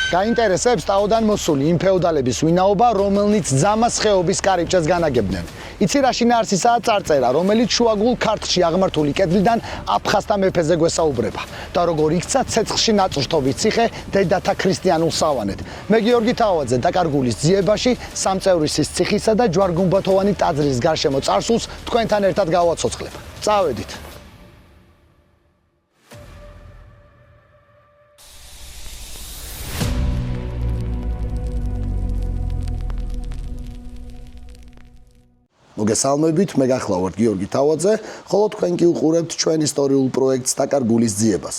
გაინტერესებს ტაოდან მოსული იმ ფეოდალების ვინაობა, რომელნიც ძამას ხეობის კარიბჭეს განაგებდნენ. იცი რა შინაარსისაა წარწერა, რომელიც შუაგულ ქართლში აღმართული კედლიდან აფხაზთა მეფეზე გვესაუბრება და როგორ იქცა ცეცხლში ნაწურთობის ციხე დედათა ქრისტიანულ სავანეთ. მე გიორგი თავაძე დაკარგულის ძიებაში სამწევრისის ციხისა და ჯვარგუმბათოვანი ტაძრის გარშემო წარსულს თქვენთან ერთად გავაცოცხლებ. წავედით. მოგესალმებით, მე გახლავართ გიორგი თავაძე, ხოლო თქვენ კი უყურებთ ჩვენ ისტორიულ პროექტს დაკარგულის ძიებას.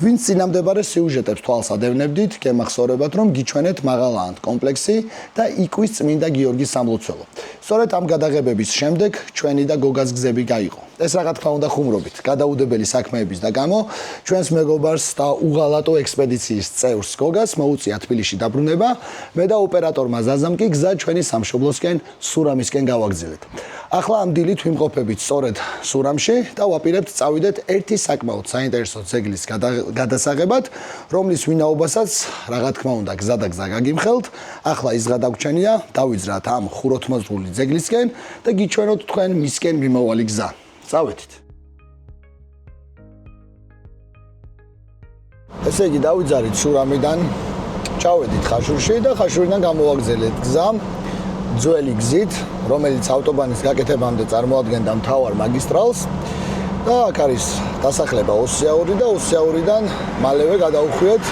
ვინც წინამდებარე სიუჟეტებს თვალს ადევნებდით, გემახსოვრებათ, რომ გიჩვენეთ მაღალაანთ კომპლექსი და იკვის წმინდა გიორგის სამლოცველო. სწორედ ამ გადაღებების შემდეგ ჩვენი და გოგას გზები გაიყო. ეს რა თქმა უნდა ხუმრობით, გადაუდებელი საქმეების და გამო ჩვენს მეგობარს და უღალატო ექსპედიციის წევრს გოგას მოუწია თბილისში დაბრუნება, მე და ოპერატორმა ზაზამ კი გზა ჩვენი სამშობლოსკენ სურამისკენ გავაგზავნეთ. ახლა ამ დილით ვიმყოფებით სწორედ სურამში და ვაპირებთ წავიდეთ ერთი საკმაოდ საინტერესო ძეგლის გადასაღებად, რომლის ვინაობასაც რა თქმა უნდა გზა და გზა გაგიმხელთ. ახლა ის დღე დაგვრჩენია, დავიძრათ ამ ხუროთმოძღვრული ძეგლისკენ და გიჩვენოთ თქვენ მისკენ მიმავალი გზა. წავედით. ესე იგი დავიძარით სურამიდან, ჩავედით ხაშურში და ხაშურიდან გამოვაგზავნეთ გზა ძველი გზით, რომელიც ავტობანის გაკეთებამდე წარმოადგენდა მთავარ მაგისტრალს და აქ არის დასახლება ოსიაური და ოსიაურიდან მალევე გადავხვიეთ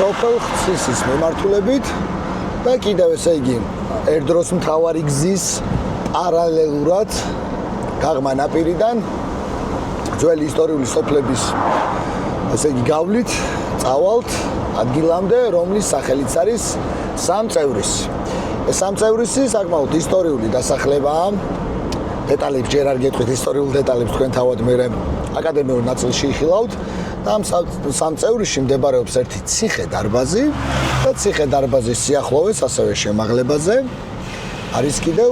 სოფელ ხცისის მიმართულებით და კიდევ ესე იგი ერთდროს მთავარი გზის პარალელურად გაღმა ნაპირიდან ძველი ისტორიული სოფლების ესე იგი გავლით წავალთ ადგილამდე, რომლის სახელიც არის სამწევრისი. სამწევრისი საკმაოდ ისტორიული დასახლებაა. დეტალებს ჯერ არ გეტყვით, ისტორიულ დეტალებს თქვენ თავად მე აკადემიურ ნაწილში იხილავთ და ამ სამწევრისში მდებარეობს ერთი ციხე-დარბაზი და ციხე-დარბაზის სიახლოვეს ასევე შემაღლებაზე არის კიდევ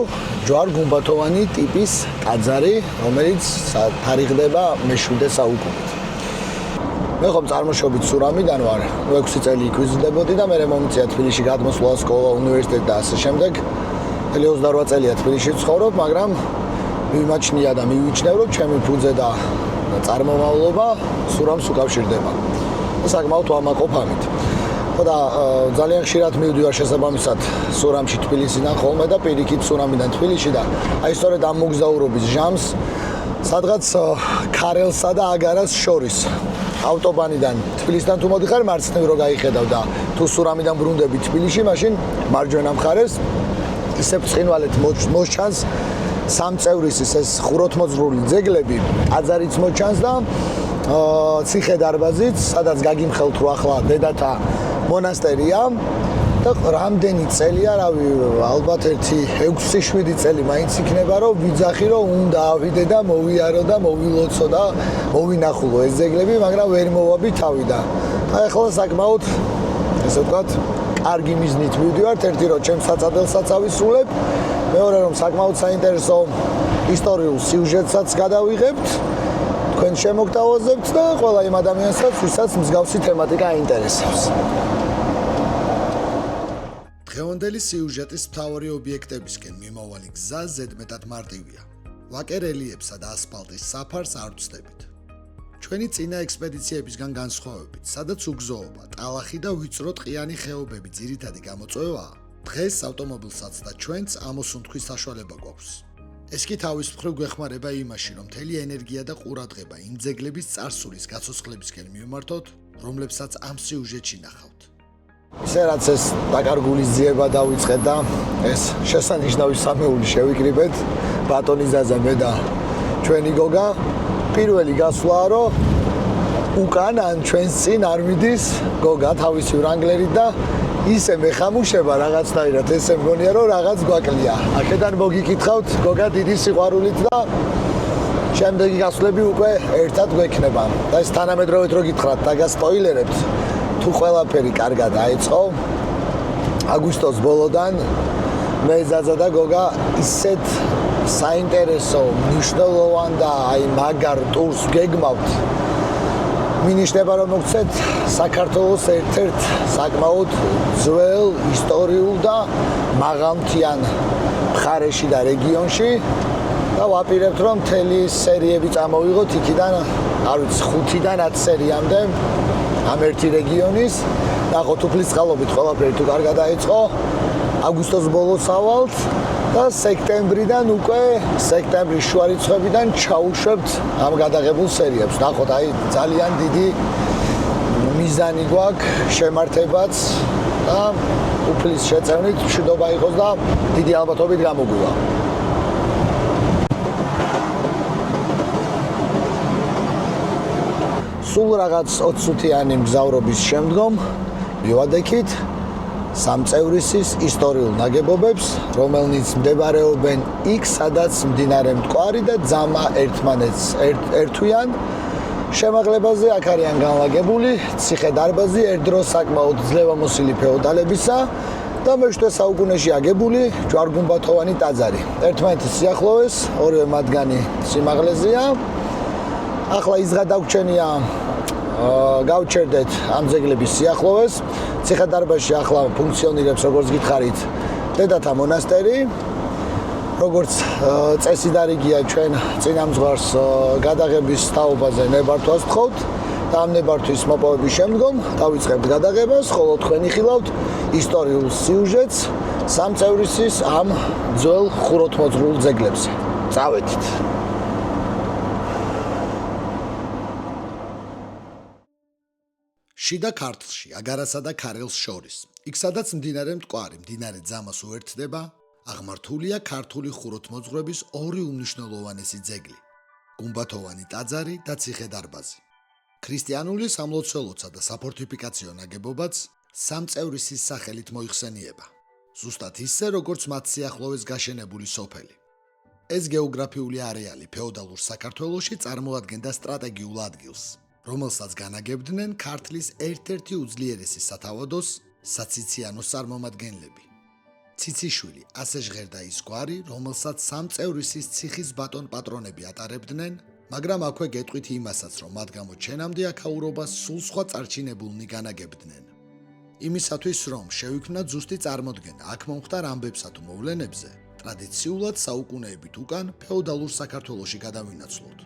ჯვარ-გუმბათოვანი ტიპის ტაძარი, რომელიც თარიღდება მე-7 საუკუნით. მე ხომ წარმოშობით სურამიდან ვარ, 6 წელი იქ ვიზრდებოდი და მე მომიწია თბილისში გადმოსვლა, სკოლა, უნივერსიტეტი და ასე შემდეგ. 28 წელია თბილისში ვცხოვრობ, მაგრამ მიმაჩნია და მივიჩნევ, რომ ჩემი ფუძე და წარმომავლობა სურამს უკავშირდება. საკმაოდ ვამაყობ ამით. ხო და ძალიან ხშირად მივდივარ შესაბამისად სურამში თბილისიდან ხოლმე და პირიქით სურამიდან თბილისში და აი სწორედ ამ მოგზაურობის ჟამს სადღაც ქარელსა და აგარას შორის ავტობანიდან თბილისიდან თუ მოდიხარ მარცხნივ რო გაიხედავ და თუ სურამიდან ბრუნდები თბილისში, მაშინ მარჯვენა მხარეს ისე ბრწყინვალეთ მოსჩანს სამწევრისის ეს ხუროთმოძღვრული ძეგლები, ტაძარიც მოჩანს და ციხე-დარბაზიც, სადაც გაგიმხელთ რო ახლა დედათა მონასტერია და რამდენი წელია, რავი, ალბათ ერთი 6-7 წელი მაინც იქნება, რომ ვიძახი, რომ უნდა ავიდე და მოვიარო და მოვილოცო და მოვინახულო ეს ძეგლები, მაგრამ ვერ მოვაბი თავიდან. აი ახლა საკმაოდ ესე ვთქვათ, კარგი მიზნით მივდივართ, ერთი რომ ჩემს საწადელსაც ავისრულებ, მეორე რომ საკმაოდ საინტერესო ისტორიულ სიუჟეტსაც გადავიღებთ, თქვენ შემოგთავაზებთ და ყველა იმ ადამიანსაც, ვისაც მსგავსი თემატიკა აინტერესებს. დღევანდელი სიუჟეტის მთავარი ობიექტებისკენ მიმავალი გზა ზედმეტად მარტივია. ვაკე რელიეფსა და ასფალტის საფარს არ ვწდებით. ჩვენი წინა ექსპედიციებისგან განსხვავებით, სადაც უგზოობა, ტალახი და ვიწრო ტყიანი ხეობები ძირითადი გამოწვევაა, დღეს ავტომობილსაც და ჩვენც ამოსუნთქვის საშუალება გვაქვს. ეს კი თავის მხრივ გვეხმარება იმაში, რომ მთელი ენერგია და ყურადღება იმ ძეგლების წარსულის გაცოცხლებისკენ მივმართოთ, რომლებსაც ამ სიუჟეტში ნახავთ. ისე რაც ეს დაკარგულის ძიება დავიწყეთ და ეს შესანიშნავი სამეული შევიკრიბეთ, ბატონი ზაზა მე და ჩვენი გოგა, პირველი გასვლაა, რომ უკან ან ჩვენს წინ არ მიდის გოგა თავისი ვრანგლერით და ისე მეხამუშება რაღაცნაირად, ესე მგონია, რომ რაღაც გვაკლია. აქედან მოგიკითხავთ გოგა დიდი სიყვარულით და შემდეგი გასვლები უკვე ერთად გვექნება. და ეს თანამედროვედ რო გითხრათ, დაგასპოილერებთ, თუ ყველაფერი კარგად დაიწყო, აგვისტოს ბოლოდან მე ზაზა და გოგა ისეთ საინტერესო, მნიშვნელოვან და აი მაგარ ტურს გეგმავთ. მინიშნება რომ მოგცეთ საქართველოს ერთ-ერთ საკმაოდ ძველ ისტორიულ და მაღალმთიან მხარეში და რეგიონში და ვაპირებთ რომ მთელი სერიები წამოვიღოთ იქიდან, არ ვიცი, 5-დან 10 სერიამდე ამ ერთი რეგიონის. ნახოთ უფლის წყალობით ყველაფერი თუ კარგად დაიწყო. აგვისტოს ბოლოს ავალთ და სექტემბრიდან უკვე სექტემბრის შუა რიცხვებიდან ჩაუშვებთ ამ გადაღებულ სერიებს. ნახოთ, აი ძალიან დიდი მიზანი გვაქვს შემართებაც და უფლის შეწევნით მშვიდობა იყოს და დიდი ალბათობით გამოგვივა. სულ რაღაც 20 წუთიანი მგზავრობის შემდგომ მივადექით სამწევრისის ისტორიულ ნაგებობებს, რომელნიც მდებარეობენ იქ, სადაც მდინარე მტკვარი და ძამა ერთმანეთს ერთვიან. შემაღლებაზე აქ არიან განლაგებული ციხე-დარბაზი, ერთდროს საკმაოდ ძლევამოსილი ფეოდალებისა და მე-7 საუკუნეში აგებული ჯვარ-გუმბათოვანი ტაძარი. ერთმანეთის სიახლოვეს, ორივე მათგანი სიმაღლეზეა. ახლა ის გადაგვჩენია გავჩერდეთ ამ ძეგლების სიახლოვეს. ციხე-დარბაზში ახლა ფუნქციონირებს, როგორც გითხარით, დედათა მონასტერი. როგორც წესი და რიგია, ჩვენ წინამძღვარს გადაღების თაობაზე ნებართვას ვთხოვთ და ამ ნებართვის მოპოვების შემდგომ დავიწყებთ გადაღებას, ხოლო თქვენ იხილავთ ისტორიულ სიუჟეტს სამწევრისის ამ ძველ ხუროთმოძღვრულ ძეგლებზე. წავედით. შიდა ქართლში, აგარასა და ქარელს შორის, იქ სადაც მდინარე მტკვარი, მდინარე ძამას უერთდება, აღმართულია ქართული ხუროთმოძღვრების ორი უმნიშვნელოვანესი ძეგლი: გუმბათოვანი ტაძარი და ციხე-დარბაზი. ქრისტიანული სამლოცველოცა და საფორტიფიკაციო ნაგებობაც სამწევრისის სახელით მოიხსენიება, ზუსტად ისე, როგორც მათ სიახლოვეს გაშენებული სოფელი. ეს გეოგრაფიული არეალი ფეოდალურ საქართველოში წარმოადგენდა სტრატეგიულ ადგილს, რომელსაც განაგებდნენ ქართლის ერთ-ერთი უძლიერესი სათავადოს საციციანოს წარმომადგენლები. ციციშვილი ასე ჟღერდა ის გვარი, რომელსაც სამწევრისის ციხის ბატონ-პატრონები ატარებდნენ, მაგრამ აქვე გეტყვით იმასაც, რომ მათ გამოჩენამდე აქაურობას სულ სხვა წარჩინებულნი განაგებდნენ. იმისათვის, რომ შევიქმნათ ზუსტი წარმოდგენა აქ მომხდარ ამბებსა თუ მოვლენებზე, ტრადიციულად საუკუნეებით უკან ფეოდალურ საქართველოში გადავინაცვლოთ.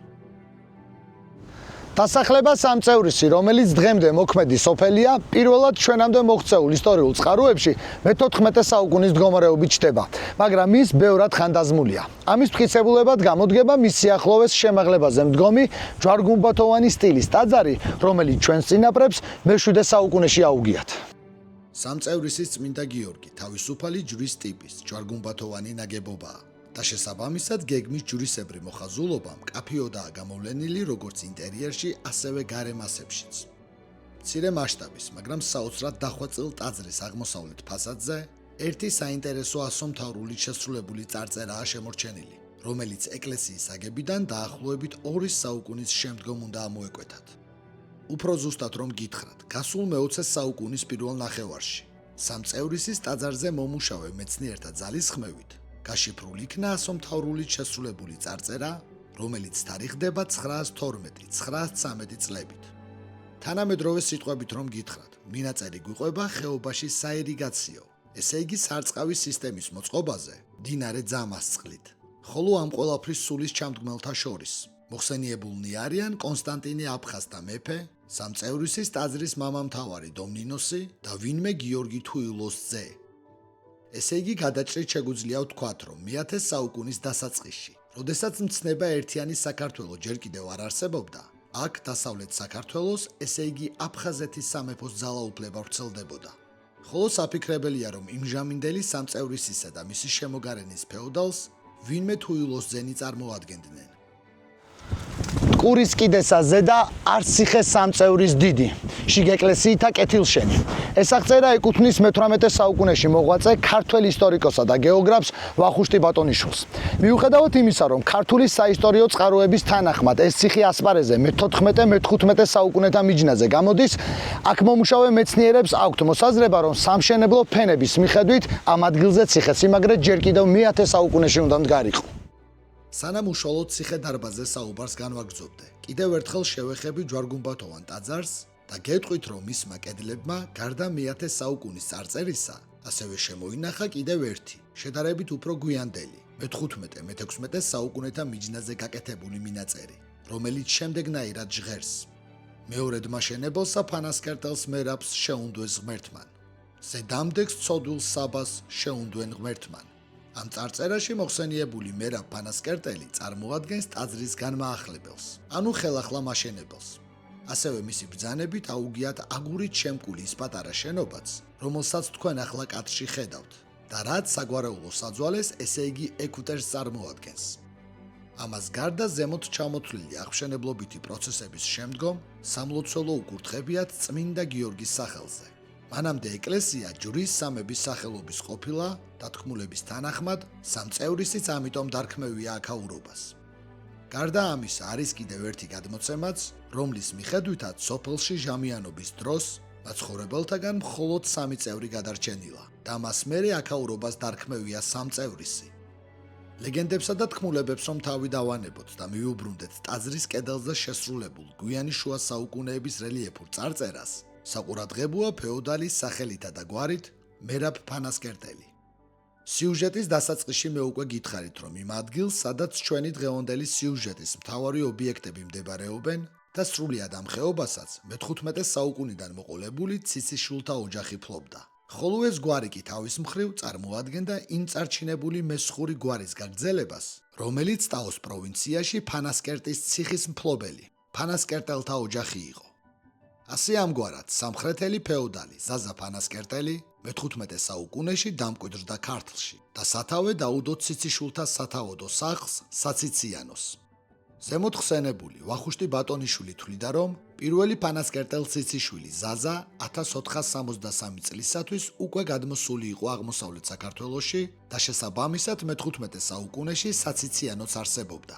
დასახლება სამწევრისი, რომელიც დღემდე მოქმედი სოფელია, პირველად ჩვენამდე მოღწეულ ისტორიულ წყაროებში მე-14 საუკუნის მდგომარეობით ჩნდება, მაგრამ ის ბევრად ხანდაზმულია. ამის მტკიცებულებად გამოდგება მის სიახლოვეს შემაღლებაზე მდგომი ჯვარ-გუმბათოვანი სტილის ტაძარი, რომელიც ჩვენს წინაპრებს მე-7 საუკუნეში აუგიათ. სამწევრისის წმინდა გიორგი თავისუფალი ჯვრის ტიპის ჯვარ-გუმბათოვანი ნაგებობაა. და შესაბამისად გეგმის ჯვრისებრი მოხაზულობა მკაფიოდაა გამოვლენილი როგორც ინტერიერში, ასევე გარე მასებშიც. მცირე მასშტაბის, მაგრამ საოცრად დახვეწილ ტაძრის აღმოსავლეთ ფასადზე ერთი საინტერესო ასომთავრულით შესრულებული წარწერაა შემორჩენილი, რომელიც ეკლესიის აგებიდან დაახლოებით 2 საუკუნის შემდგომ უნდა ამოეკვეთათ. უფრო ზუსტად რომ გითხრათ, გასულ მე-20 საუკუნის პირველ ნახევარში სამწევრისის ტაძარზე მომუშავე მეცნიერთა ძალისხმევით გაშიფრული იქნა ასომთავრულით შესრულებული წარწერა, რომელიც თარიღდება 912-913 წლებით. თანამედროვე სიტყვებით რომ გითხრათ, მინაწერი გვიყვება ხეობაში საირიგაციო, ესე იგი სარწყავის სისტემის მოწყობაზე, მდინარე ძამას წყლით. ხოლო ამ ყველაფრის სულის ჩამდგმელთა შორის მოხსენიებულნი არიან კონსტანტინე აფხაზთა მეფე, სამწევრისის ტაძრის მამამთავარი დომნინოსი და ვინმე გიორგი თუილოს ძე. ესე იგი გადაჭრით შეგვიძლია ვთქვათ, რომ მე-10 საუკუნის დასაწყისში, როდესაც მცნება ერთიანი საქართველო ჯერ კიდევ არ არსებობდა, აქ დასავლეთ საქართველოს, ესე იგი აფხაზეთის სამეფოს ძალაუფლება ვრცელდებოდა. ხოლო საფიქრებელია, რომ იმჟამინდელი სამწევრისისა და მისი შემოგარენის ფეოდალს ვინმე თუილოს ძენი წარმოადგენდნენ. მტკვრის კიდესა ზედა არციხე სამწევრის დიდი, შიგ ეკლესიითა კეთილშენი. ეს აღწერა ეკუთვნის მე-18 საუკუნეში მოღვაწე ქართველ ისტორიკოსა და გეოგრაფს ვახუშტი ბატონიშვილს. მიუხედავად იმისა, რომ ქართული საისტორიო წყაროების თანახმად ეს ციხე ასპარეზე მე-14-მე-15 საუკუნეთა მიჯნაზე გამოდის, აქ მომუშავე მეცნიერებს აქვთ მოსაზრება, რომ სამშენებლო ფენების მიხედვით ამ ადგილზე ციხე-სიმაგრე ჯერ კიდევ მე-10 საუკუნეში უნდა მდგარიყო. სანამ უშუალოდ ციხე-დარბაზზე საუბარს განვაგრძობდე, კიდევ ერთხელ შევეხები ჯვარგუმბათოვან ტაძარს და გეტყვით, რომ მისმა კედლებმა გარდა მე-10 საუკუნის წარწერისა, ასევე შემოინახა კიდევ ერთი, შედარებით უფრო გვიანდელი, მე-15-მე-16 საუკუნეთა მიჯნაზე გაკეთებული მინაწერი, რომელიც შემდეგნაირად ჟღერს. მეორედმა შენებელსა ფანასკერტელს მერაბს შეუნდვეს ღმერთმან. ზედამდეგს ცოდვილს საბას შეუნდვენ ღმერთმან. ამ წარწერაში მოხსენიებული მერაბ ფანასკერტელი წარმოადგენს ტაძრის განმაახლებელს, ანუ ხელახლა მაშენებელს. ასევე მისი ბრძანებით აუგიათ აგურით შემკული ის პატარა შენობაც, რომელსაც თქვენ ახლა კადრში ხედავთ და რაც საგვარეულო საძვალეს, ესე იგი ექვტერს წარმოადგენს. ამას გარდა ზემოთ ჩამოთვლილი აღმშენებლობითი პროცესების შემდგომ სამლოცველო უკურთხებიათ წმინდა გიორგის სახელზე. მანამდე ეკლესია ჯვრის სამების სახელობის ყოფილა, დათქმულების თანახმად სამწევრისიც ამიტომ დარქმევია აქაურობას. გარდა ამისა არის კიდევ ერთი გადმოცემაც, რომლის მიხედვითაც სოფელში ჟამიანობის დროს მაცხოვრებელთაგან მხოლოდ 3 წევრი გადარჩენილა და მას მერე აქაურობას დარქმევია სამწევრისი. ლეგენდებსა და თქმულებებს რომ თავი დავანებოთ და მივუბრუნდეთ ტაძრის კედელზე შესრულებულ გვიანი შუა საუკუნეების რელიეფურ წარწერას, საყურადღებოა ფეოდალის სახელითა და გვარით მერაბ ფანასკერტელი. სიუჟეტის დასაწყისში მე უკვე გითხარით, რომ იმ ადგილს, სადაც ჩვენი დღევანდელი სიუჟეტის მთავარი ობიექტები მდებარეობენ და სრულიად ამ ხეობასაც მე-15 საუკუნიდან მოყოლებული ციციშვილთა ოჯახი ფლობდა. ხოლო ეს გვარი კი თავის მხრივ წარმოადგენდა იმ წარჩინებული მესხური გვარის გაგრძელებას, რომელიც ტაოს პროვინციაში ფანასკერტის ციხის მფლობელი, ფანასკერტელთა ოჯახი იყო. ასე ამგვარად სამხრეთელი ფეოდალი ზაზა ფანასკერტელი მე-15 საუკუნეში დამკვიდრდა ქართლში და სათავე დაუდო ციციშვილთა სათავოდო სახლს საციციანოს. ზემოთ ხსენებული ვახუშტი ბატონიშვილი თვლიდა, რომ პირველი ფანასკერტელ ციციშვილი ზაზა 1463 წლისათვის უკვე გადმოსული იყო აღმოსავლეთ საქართველოში და შესაბამისად მე-15 საუკუნეში საციციანოც არსებობდა.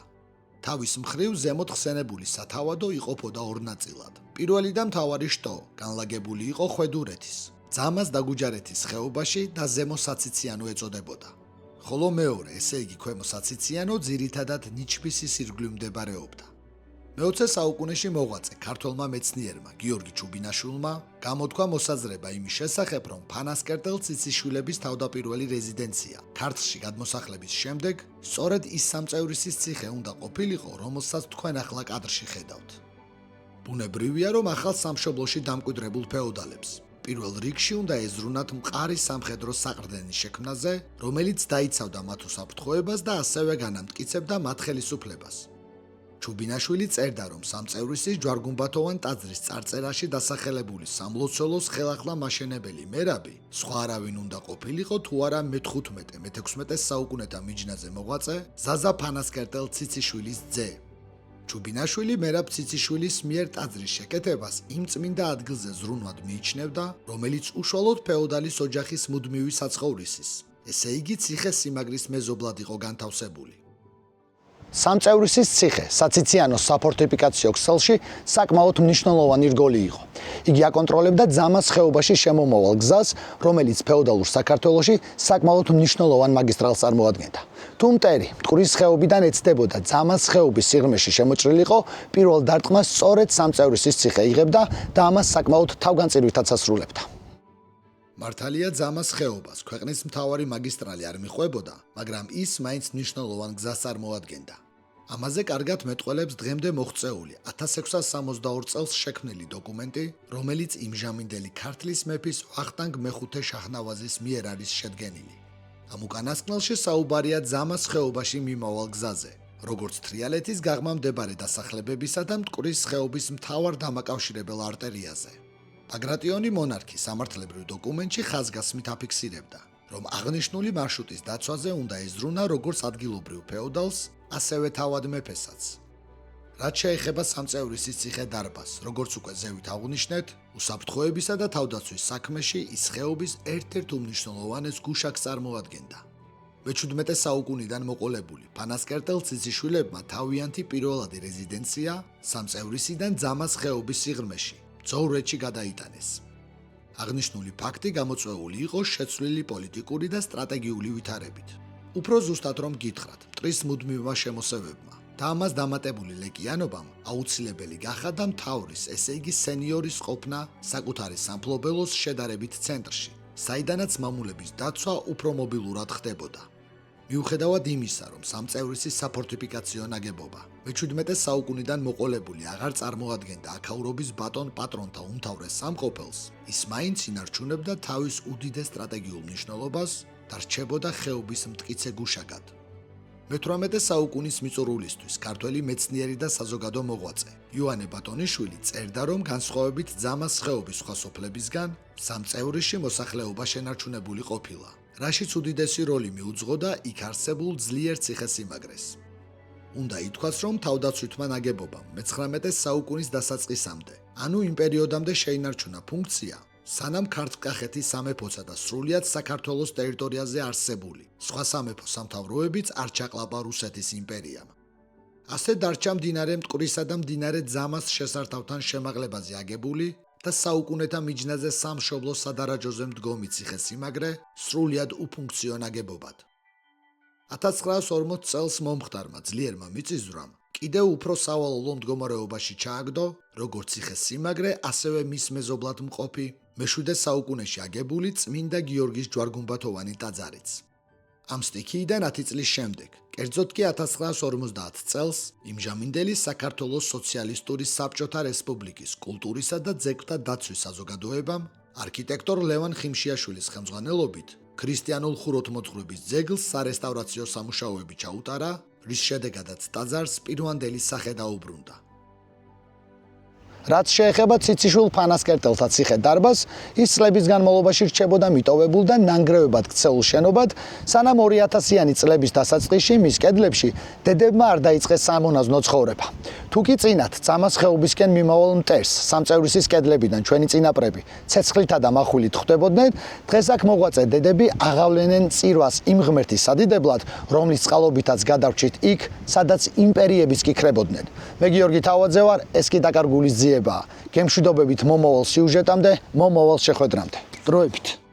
თავის მხრივ ზემოთ ხსენებული სათავადო იყოფოდა ორ ნაწილად. პირველი და მთავარი შტო განლაგებული იყო ხვედურეთის, ძამას დაგუჯარეთის ხეობაში და ზემო საციციანო ეწოდებოდა. ხოლო მეორე, ესე იგი ქვემო საციციანო ძირითადად ნიჩბისის ირგვლივ მდებარეობდა. მე-20 საუკუნეში მოღვაწე ქართველმა მეცნიერმა გიორგი ჩუბინაშვილმა გამოთქვა მოსაზრება იმის შესახებ, რომ ფანასკერტელ ციციშვილების თავდაპირველი რეზიდენცია ქართლში გადმოსახლების შემდეგ სწორედ ის სამწევრისის ციხე უნდა ყოფილიყო, რომელსაც თქვენ ახლა კადრში ხედავთ. ბუნებრივია, რომ ახალ სამშობლოში დამკვიდრებულ ფეოდალებს პირველ რიგში უნდა ეზრუნათ მყარი სამხედრო საყრდენის შექმნაზე, რომელიც დაიცავდა მათ უსაფრთხოებას და ასევე განამტკიცებდა მათ ხელისუფლებას. ჩუბინაშვილი წერდა, რომ სამწევრისის ჯვარგუმბათოვან ტაძრის წარწერაში დასახელებული სამლოცველოს ხელახლა მაშენებელი მერაბი სხვა არავინ უნდა ყოფილიყო თუ არა მე-15-მე-16 საუკუნეთა მიჯნაზე მოღვაწე ზაზა ფანასკერტელ ციციშვილის ძე. ჩუბინაშვილი მერაბ ციციშვილის მიერ ტაძრის შეკეთებას იმ წმინდა ადგილზე ზრუნვად მიიჩნევდა, რომელიც უშუალოდ ფეოდალის ოჯახის მუდმივი საცხოვრისის, ესე იგი ციხე-სიმაგრის მეზობლად იყო განთავსებული. სამწევრისის ციხე საციციანოს საფორტიფიკაციო ქსელში საკმაოდ მნიშვნელოვანი რგოლი იყო. იგი აკონტროლებდა ძამას ხეობაში შემომავალ გზას, რომელიც ფეოდალურ საქართველოში საკმაოდ მნიშვნელოვან მაგისტრალს წარმოადგენდა. თუ მტერი მტკვრის ხეობიდან ეცდებოდა ძამას ხეობის სიღრმეში შემოჭრილიყო, პირველ დარტყმას სწორედ სამწევრისის ციხე იღებდა და ამას საკმაოდ თავგანწირვითაც ასრულებდა. მართალია ძამას ხეობას ქვეყნის მთავარი მაგისტრალი არ მიჰყვებოდა, მაგრამ ის მაინც მნიშვნელოვან გზას წარმოადგენდა. ამაზე კარგად მეტყველებს დღემდე მოღწეული 1662 წელს შექმნილი დოკუმენტი, რომელიც იმჟამინდელი ქართლის მეფის ვახტანგ მეხუთე შაჰნავაზის მიერ არის შედგენილი. ამ უკანასკნელში საუბარია ძამას ხეობაში მიმავალ გზაზე, როგორც თრიალეთის გაღმამდებარე დასახლებებისა და მტკვრის ხეობის მთავარ დამაკავშირებელ არტერიაზე. ბაგრატიონი მონარქი სამართლებრივ დოკუმენტში ხაზგასმით აფიქსირებდა, რომ აღნიშნული მარშრუტის დაცვაზე უნდა ეზრუნა როგორც ადგილობრივ ფეოდალს, ასევე თავად მეფესაც. რაც შეეხება სამწევრისის ციხე-დარბაზს, როგორც უკვე ზევით აღვნიშნეთ, უსაფრთხოებისა და თავდაცვის საქმეში ის ხეობის ერთ-ერთ უმნიშვნელოვანეს გუშაკს წარმოადგენდა. მე-17 საუკუნიდან მოყოლებული ფანასკერტელ ციციშვილებმა თავიანთი პირველადი რეზიდენცია სამწევრისიდან ძამას ხეობის სიღრმეში, ძოვრეთში გადაიტანეს. აღნიშნული ფაქტი გამოწვეული იყო შეცვლილი პოლიტიკური და სტრატეგიული ვითარებით. უფრო ზუსტად რომ გითხრათ, მტრის მუდმივმა შემოსევებმა და ამას დამატებული ლეკიანობამ აუცილებელი გახადა მთავრის, ესე იგი სენიორის ყოფნა საკუთარი სამფლობელოს შედარებით ცენტრში, საიდანაც მამულების დაცვა უფრო მობილურად ხდებოდა. მიუხედავად იმისა, რომ სამწევრისი საფორტიფიკაციო ნაგებობა მე-17 საუკუნიდან მოყოლებული აღარ წარმოადგენდა აქაურობის ბატონ პატრონთა უმთავრეს სამყოფელს, ის მაინც ინარჩუნებდა თავის უდიდეს სტრატეგიულ მნიშვნელობას და რჩებოდა ხეობის მტკიცე გუშაგად. მე-18 საუკუნის მიწურულისთვის ქართველი მეცნიერი და საზოგადო მოღვაწე იოანე ბატონიშვილი წერდა, რომ განსხვავებით ძამას ხეობის სხვა სოფლებისგან, სამწევრიში მოსახლეობა შენარჩუნებული ყოფილა, რაშიც უდიდესი როლი მიუძღოდა იქ არსებულ ძლიერ ციხესიმაგრეს. უნდა ითქვას, რომ თავდაცვითმა ნაგებობამ მე-19 საუკუნის დასაწყისამდე, ანუ იმ პერიოდამდე შეინარჩუნა ფუნქცია, სანამ ქართლ-კახეთის სამეფოსა და სრულიად საქართველოს ტერიტორიაზე არსებული სხვა სამეფო სამთავროებიც არ ჩაყლაპა რუსეთის იმპერიამ. ასე დარჩა მდინარე მტკვრისა და მდინარე ძამას შესართავთან შემაღლებაზე აგებული და საუკუნეთა მიჯნაზე სამშობლო სადარაჯოზე მდგომი ციხესიმაგრე სრულიად უფუნქციო ნაგებობად. 1940 წელს მომხდარმა ძლიერმა მიწისძვრამ კიდევ უფრო სავალალო მდგომარეობაში ჩააგდო როგორც ციხესიმაგრე, ასევე მის მეზობლად მყოფი მე-7 საუკუნეში აგებული წმინდა გიორგის ჯვარგუმბათოვანი ტაძარიც. ამ სტიქიიდან 10 წლის შემდეგ, კერძოდ კი 1950 წელს, იმჟამინდელი საქართველოს სოციალისტური საბჭოთა რესპუბლიკის კულტურისა და ძეგლთა დაცვის საზოგადოებამ არქიტექტორ ლევან ხიმშიაშვილის ხელმძღვანელობით ქრისტიანულ ხუროთმოძღვრების ძეგლს სარესტავრაციო სამუშაოები ჩაუტარა, რის შედეგადაც ტაძარს პირვანდელი სახე დაუბრუნდა. რაც შეეხება ციციშვილ ფანასკერტელთა ციხე-დარბაზს, ის წლების განმავლობაში რჩებოდა მიტოვებულ და ნანგრევებად ქცეულ შენობად, სანამ 2000-იანი წლების დასაწყისში მის კედლებში დედებმა არ დაიწყეს სამონაზვნო ცხოვრება. თუკი წინათ ძამას ხეობისკენ მიმავალ მტერს სამწევრისის კედლებიდან ჩვენი წინაპრები ცეცხლითა და מחვილით ხვდებოდნენ, დღეს აქ მოღვაწე დედები აღავლენენ წირვას იმ ღმერთის სადიდებლად, რომლის წყალობითაც გადავრჩით იქ, სადაც იმპერიებიც კი ქრებოდნენ. მე გიორგი თავაძე ვარ, ეს კი დაკარგული ძიებაა. გემშვიდობებით მომავალ სიუჟეტამდე, მომავალ შეხვედრამდე. დროებით.